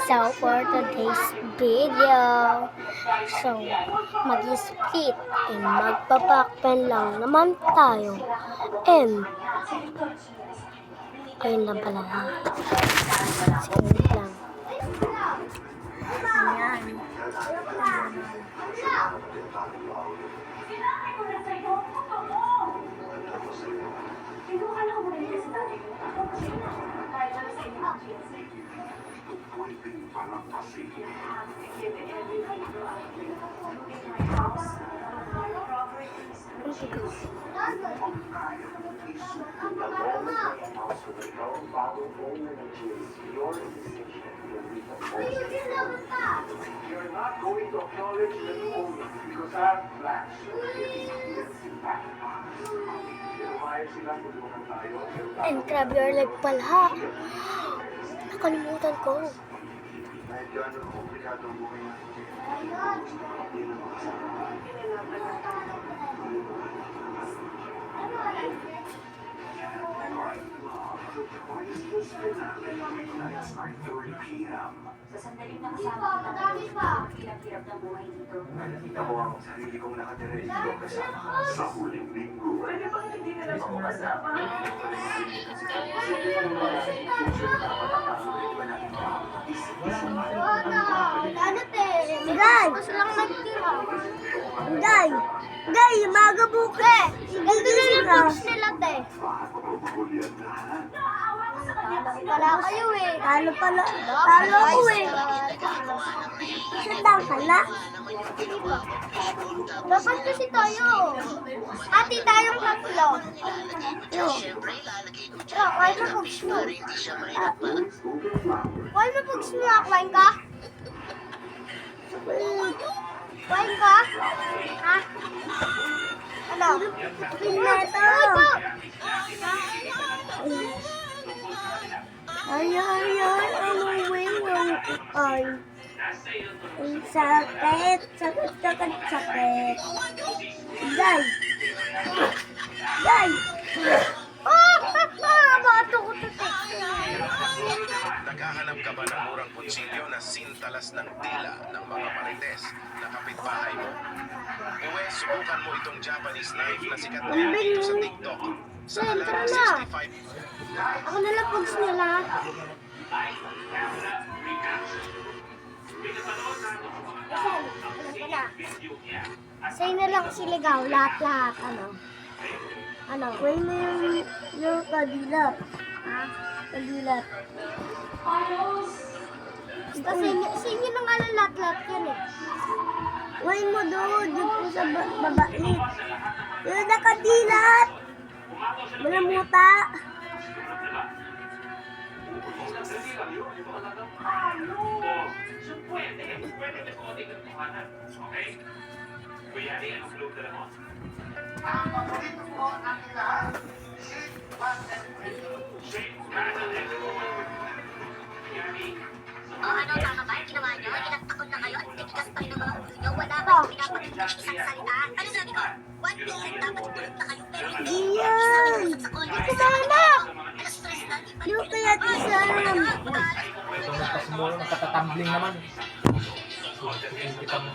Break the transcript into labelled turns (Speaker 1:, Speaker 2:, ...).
Speaker 1: So, for today's video, so, mag-split and magpapakpen lang naman tayo. And, ayun lang pala. Sige lang. Ayan.
Speaker 2: You're not going to acknowledge the new owner because our plans are getting impact. Pumayag sila tulungan tayo.
Speaker 1: And grab your leg pala. Nakalimutan ko.
Speaker 2: Medyo komplikado ang buhay natin. Nights 9:30 p.m.
Speaker 3: Sa sandaling nakasama kita, hirap-hirap ng buhay dito.
Speaker 2: Nakita ko ang sarili kong nakatira dito kasama ka sa huling linggo. Pwede bang hindi na lang ako kasama?
Speaker 1: Guy! Gusto lang magtira. Guy! Guy! Maga buke! Ganda na yung box nila, te. Wala kayo eh. Talo pala. Talo ako eh. Sandang ka na? Dapat kasi tayo. Ati tayong tatlo. Yo. Why mo pugs mo? Why mo pugs mo? Wine ka? Wine ka? Ha? Ano? Pineto! Ay, umuwi ng ay. Ang sakit. Sakit. Guy! Guy! Bato ko ito.
Speaker 4: Naghahanap ka ba ng murang kutsilyo na sintalas ng dila ng mga marites na kapitbahay mo? Uwe, subukan mo itong Japanese knife na sikat ngayon dito sa TikTok. Sa halagang 65.
Speaker 1: Ako nalang pugs nila. Sa'yo na lang siligaw. Lahat. Ano? Wait na yung kadilat. Ha? Kadilat. Basta sa inyo nang lahat yan eh. Wait mo doon. Doon po sa babait. Yung nakadilat. Malamuta.
Speaker 2: Ang paborito ko ang ating lahat, shake, pat, and drink.
Speaker 3: Ano, tama ba yung ginawa nyo? Inagtakot na kayo at tigigas pa rin ang mga ulo nyo. Wala ba yung pinapakita ng isang salita? Ano sabi ko? 1 billion dapat itulog na kayo pero hindi.
Speaker 1: Yan! Kumana!
Speaker 3: Alas 3 na, di ba?
Speaker 1: Yung kaya tisam!
Speaker 5: Ito na pas mo, nakatatumbling naman. So, kita mo.